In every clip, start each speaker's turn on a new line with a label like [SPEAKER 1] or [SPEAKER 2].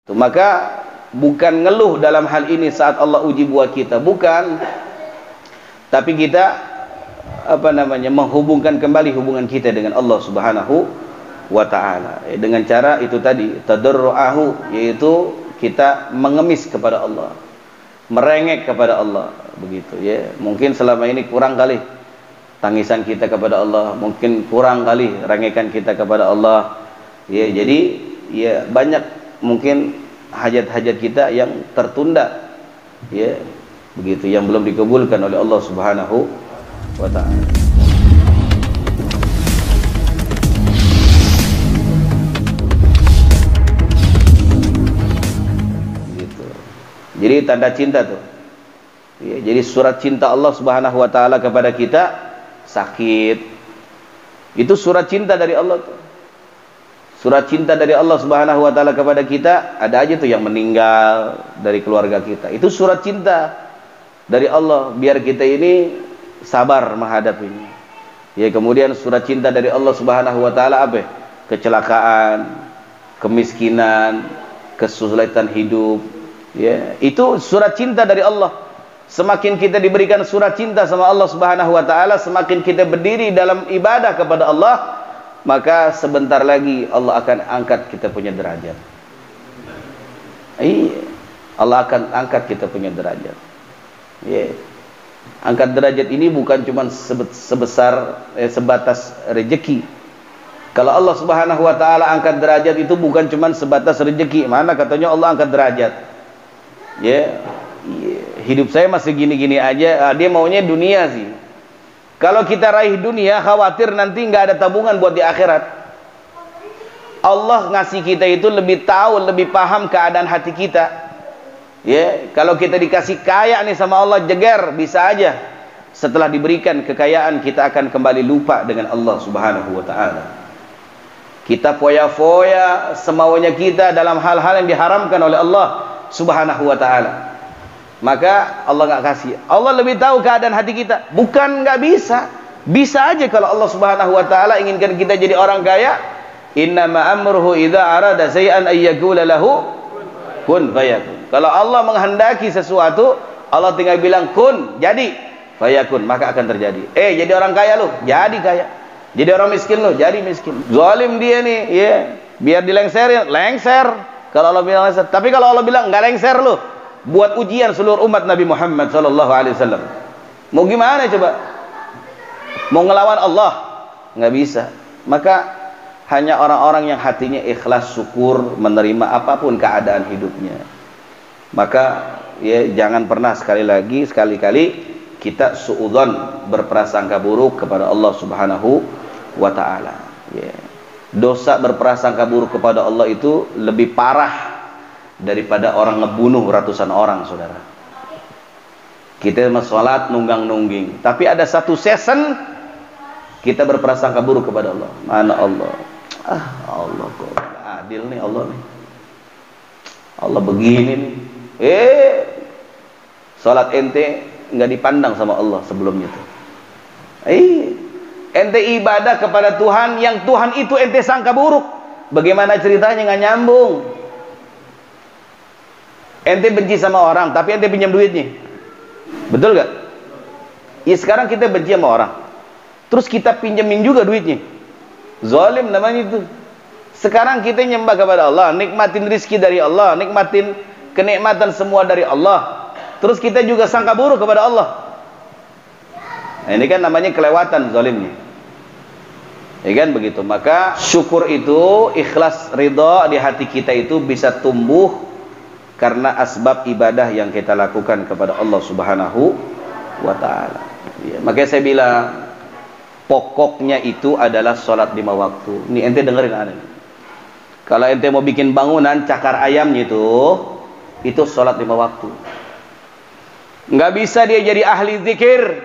[SPEAKER 1] Maka bukan ngeluh dalam hal ini saat Allah uji buat kita, bukan, tapi kita menghubungkan kembali hubungan kita dengan Allah Subhanahu wa ta'ala dengan cara itu tadi, tadarru'ahu, yaitu kita mengemis kepada Allah, merengek kepada Allah, begitu ya. Mungkin selama ini kurang kali tangisan kita kepada Allah, mungkin kurang kali rengekan kita kepada Allah ya. Jadi ya banyak mungkin hajat-hajat kita yang tertunda ya, begitu, yang belum dikabulkan oleh Allah Subhanahu wa ta'ala. Gitu. Jadi tanda cinta tuh ya, jadi surat cinta Allah Subhanahu wa ta'ala kepada kita, sakit itu surat cinta dari Allah tuh. Surat cinta dari Allah Subhanahu wa ta'ala kepada kita, ada aja tuh yang meninggal dari keluarga kita, itu surat cinta dari Allah biar kita ini sabar menghadapinya ya. Kemudian surat cinta dari Allah Subhanahu wa ta'ala apa? Kecelakaan, kemiskinan, kesulitan hidup ya, itu surat cinta dari Allah. Semakin kita diberikan surat cinta sama Allah Subhanahu wa ta'ala, semakin kita berdiri dalam ibadah kepada Allah, maka sebentar lagi Allah akan angkat kita punya derajat. Iya, Allah akan angkat kita punya derajat. Iya. Angkat derajat ini bukan cuma sebatas rezeki. Kalau Allah Subhanahu wa ta'ala angkat derajat itu bukan cuma sebatas rezeki. Mana katanya Allah angkat derajat? Ya, hidup saya masih gini-gini aja, dia maunya dunia sih. Kalau kita raih dunia, khawatir nanti nggak ada tabungan buat di akhirat. Allah ngasih kita itu lebih tahu, lebih paham keadaan hati kita. Ya, kalau kita dikasih kaya nih sama Allah, jeger, bisa aja setelah diberikan kekayaan kita akan kembali lupa dengan Allah Subhanahu wa ta'ala. Kita foya-foya semaunya kita dalam hal-hal yang diharamkan oleh Allah Subhanahu wa ta'ala. Maka Allah nggak kasih. Allah lebih tahu keadaan hati kita. Bukan nggak bisa, bisa aja kalau Allah Subhanahu wa ta'ala inginkan kita jadi orang kaya. Innama amruhu idza arada shay'an ay yaqula lahu kun fayakun. Kalau Allah menghendaki sesuatu, Allah tinggal bilang kun, jadi fayakun, maka akan terjadi. Jadi orang kaya lu, jadi kaya. Jadi orang miskin lu, jadi miskin. Zalim dia nih, ya, biar dilengserin, lengser. Kalau Allah bilang lengser. Tapi kalau Allah bilang nggak lengser lu, buat ujian seluruh umat Nabi Muhammad sallallahu alaihi wasallam. Mau gimana coba? Mau ngelawan Allah? Nggak bisa. Maka hanya orang-orang yang hatinya ikhlas, syukur, menerima apapun keadaan hidupnya. Maka ya jangan pernah sekali-kali kita suudzon, berprasangka buruk kepada Allah Subhanahu wa ta'ala. Ya. Dosa berprasangka buruk kepada Allah itu lebih parah daripada orang ngebunuh ratusan orang, saudara. Kita sholat nunggang-nungging, tapi ada satu season kita berprasangka buruk kepada Allah. Mana Allah? Allah kok adil nih, Allah nih. Allah begini nih. Sholat ente nggak dipandang sama Allah sebelumnya tuh. Ente ibadah kepada Tuhan yang Tuhan itu ente sangka buruk. Bagaimana ceritanya? Nggak nyambung. Ente benci sama orang, tapi ente pinjam duitnya. Betul gak? Ya sekarang kita benci sama orang, terus kita pinjamin juga duitnya. Zalim namanya itu. Sekarang kita nyembah kepada Allah, nikmatin rizki dari Allah, nikmatin kenikmatan semua dari Allah, terus kita juga sangka buruk kepada Allah. Nah, ini kan namanya kelewatan zalimnya. Ya kan begitu. Maka syukur itu, ikhlas, ridha di hati kita itu bisa tumbuh karena asbab ibadah yang kita lakukan kepada Allah Subhanahu wa ta'ala. Ya, makanya saya bilang pokoknya itu adalah sholat 5 waktu. Ini ente dengerin aneh. Kalau ente mau bikin bangunan cakar ayamnya itu sholat 5 waktu. Nggak bisa dia jadi ahli zikir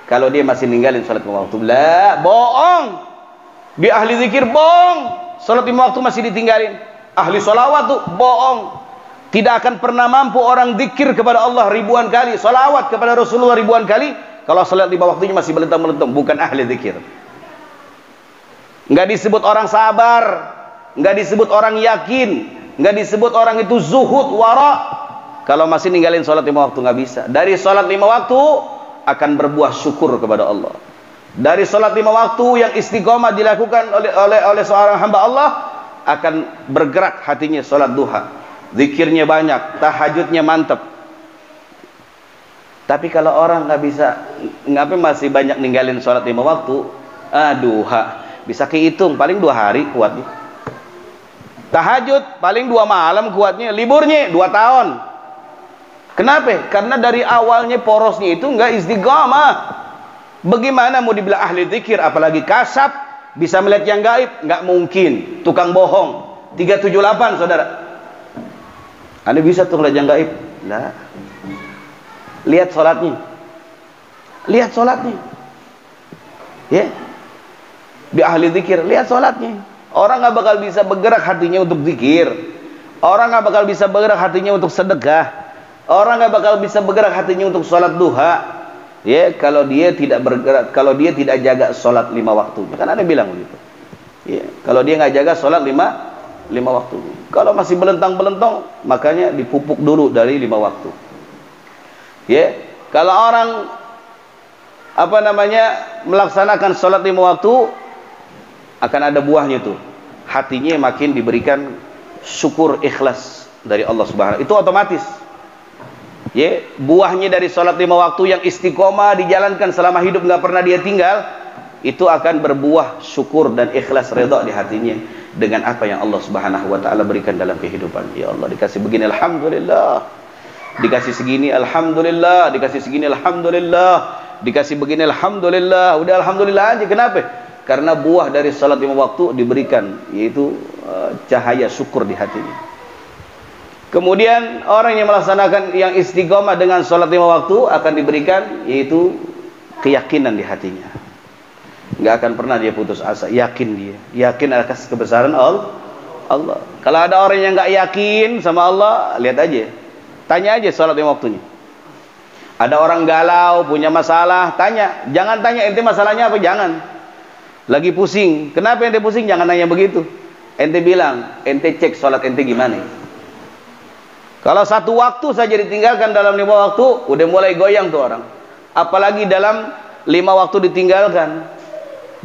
[SPEAKER 1] kalau dia masih ninggalin sholat 5 waktu. Lah, bohong. Dia ahli zikir, bohong. Sholat 5 waktu masih ditinggalin. Ahli sholawat tuh bohong. Tidak akan pernah mampu orang zikir kepada Allah ribuan kali, sholawat kepada Rasulullah ribuan kali, kalau sholat 5 waktunya masih melentang-melentang. Bukan ahli zikir. Nggak disebut orang sabar, nggak disebut orang yakin, Nggak disebut orang itu zuhud, wara kalau masih ninggalin sholat 5 waktu. Nggak bisa. Dari sholat 5 waktu akan berbuah syukur kepada Allah. Dari sholat 5 waktu yang istiqomah dilakukan oleh seorang hamba Allah, akan bergerak hatinya sholat duha, zikirnya banyak, tahajudnya mantap. Tapi kalau orang nggak bisa, ngapain masih banyak ninggalin sholat 5 waktu, duha bisa kehitung paling 2 hari kuatnya. Tahajud paling 2 malam kuatnya, liburnya 2 tahun. Kenapa? Karena dari awalnya porosnya itu enggak istiqamah. Bagaimana mau dibilang ahli zikir, apalagi kasab, bisa melihat yang gaib? Enggak mungkin. Tukang bohong 378 saudara. Anda bisa tuh melihat yang gaib? Nah, lihat sholatnya, lihat sholatnya, ya. Di ahli zikir, lihat sholatnya. Orang nggak bakal bisa bergerak hatinya untuk zikir. Orang nggak bakal bisa bergerak hatinya untuk sedekah. Orang nggak bakal bisa bergerak hatinya untuk sholat duha, ya, kalau dia tidak bergerak, kalau dia tidak jaga sholat 5 waktu. Kan ada bilang begitu, ya, kalau dia nggak jaga sholat 5 waktu. Kalau masih belentang-belentong, makanya dipupuk dulu dari 5 waktu. Ya, kalau orang melaksanakan sholat 5 waktu, akan ada buahnya tuh. Hatinya makin diberikan syukur, ikhlas dari Allah Subhanahu. Itu otomatis. Ya, buahnya dari sholat 5 waktu yang istiqomah dijalankan selama hidup, nggak pernah dia tinggal, itu akan berbuah syukur dan ikhlas, redha di hatinya dengan apa yang Allah Subhanahu wa taala berikan dalam kehidupan. Ya Allah, dikasih begini alhamdulillah, dikasih segini alhamdulillah, dikasih segini alhamdulillah, dikasih begini alhamdulillah. Udah alhamdulillah aja. Kenapa? Karena buah dari sholat 5 waktu diberikan, yaitu cahaya syukur di hatinya. Kemudian orang yang melaksanakan, yang istiqomah dengan sholat 5 waktu, akan diberikan yaitu keyakinan di hatinya. Nggak akan pernah dia putus asa, yakin dia, yakin atas kebesaran Allah. Kalau ada orang yang nggak yakin sama Allah, lihat aja, tanya aja sholat 5 waktunya. Ada orang galau, punya masalah, tanya. Jangan tanya ente masalahnya apa, jangan. Lagi pusing, kenapa ente pusing? Jangan nanya begitu. Ente bilang, ente cek sholat ente gimana. Kalau 1 waktu saja ditinggalkan dalam 5 waktu, udah mulai goyang tuh orang. Apalagi dalam 5 waktu ditinggalkan.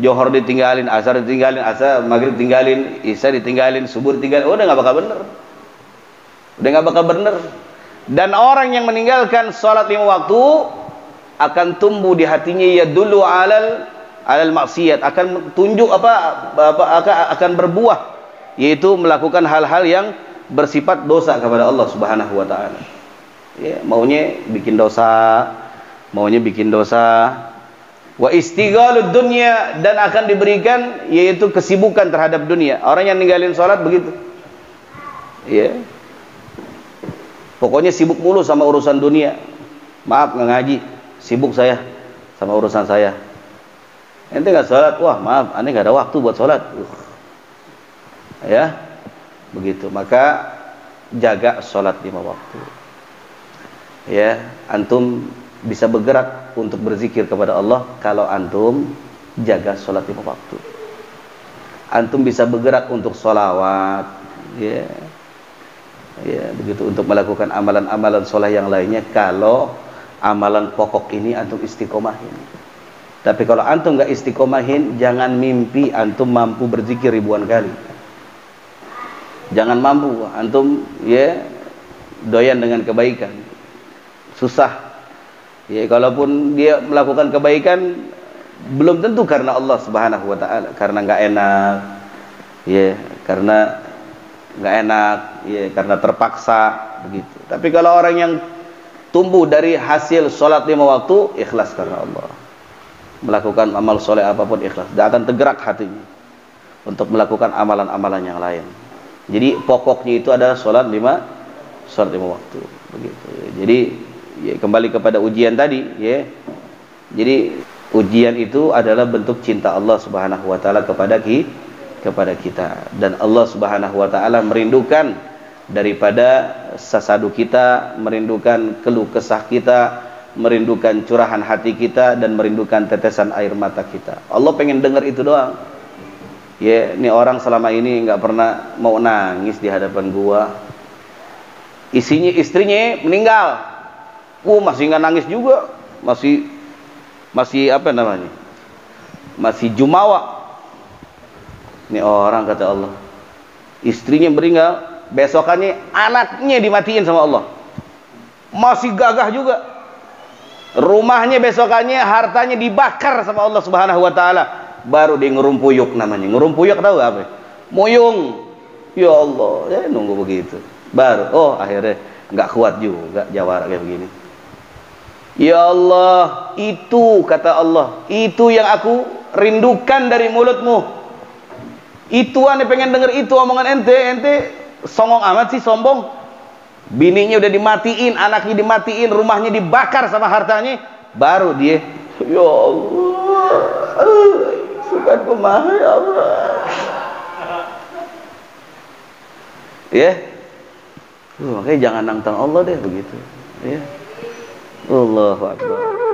[SPEAKER 1] Johor ditinggalin, asar ditinggalin, maghrib ditinggalin, isya ditinggalin, subuh ditinggalin, udah nggak bakal bener. Udah nggak bakal bener. Dan orang yang meninggalkan sholat 5 waktu akan tumbuh di hatinya ya dulu alal maksiat, akan tunjuk akan berbuah, yaitu melakukan hal-hal yang bersifat dosa kepada Allah Subhanahu wa taala. Ya, maunya bikin dosa. Wa istighalud dunya, dan akan diberikan yaitu kesibukan terhadap dunia. Orang yang ninggalin salat begitu. Ya. Pokoknya sibuk mulu sama urusan dunia. Maaf nggak ngaji, sibuk saya sama urusan saya. Ente nggak salat, wah maaf, ane nggak ada waktu buat salat. Ya. Begitu, maka jaga sholat 5 waktu. Ya, antum bisa bergerak untuk berzikir kepada Allah kalau antum jaga sholat 5 waktu. Antum bisa bergerak untuk sholawat, ya, begitu, untuk melakukan amalan-amalan sholat yang lainnya kalau amalan pokok ini antum istiqomahin. Tapi kalau antum nggak istiqomahin, jangan mimpi antum mampu berzikir ribuan kali. Jangan mampu antum doyan dengan kebaikan, susah. Ya, kalaupun dia melakukan kebaikan, belum tentu karena Allah Subhanahu wa taala, karena nggak enak, ya, karena nggak enak, ya, karena terpaksa begitu. Tapi kalau orang yang tumbuh dari hasil sholat 5 waktu, ikhlas karena Allah, melakukan amal soleh apapun ikhlas, dia akan tergerak hatinya untuk melakukan amalan-amalan yang lain. Jadi pokoknya itu adalah sholat 5 waktu, begitu. Jadi ya, kembali kepada ujian tadi, ya. Jadi ujian itu adalah bentuk cinta Allah Subhanahu wa taala kepada kita, dan Allah Subhanahu wa taala merindukan daripada sasadu kita, merindukan keluh kesah kita, merindukan curahan hati kita, dan merindukan tetesan air mata kita. Allah pengen dengar itu doang. Ya, ini orang selama ini nggak pernah mau nangis di hadapan gua. Istrinya meninggal. Masih nggak nangis juga. Masih apa namanya? Masih jumawa. Ini orang kata Allah. Istrinya meninggal, besokannya anaknya dimatiin sama Allah. Masih gagah juga. Rumahnya besokannya hartanya dibakar sama Allah Subhanahu wa taala. Baru dia ngerumpuyuk namanya. Ngerumpuyuk tahu apa? Muyung. Ya Allah, ya nunggu begitu. Baru akhirnya nggak kuat juga jawara kayak begini. Ya Allah, itu kata Allah, itu yang aku rindukan dari mulutmu. Itu aneh pengen denger itu omongan ente songong amat sih, sombong. Bininya udah dimatiin, anaknya dimatiin, rumahnya dibakar sama hartanya, baru dia, ya Allah, suka kumaha ya Allah. Ya, makanya jangan nantang Allah deh begitu. Ya, Allahu Akbar.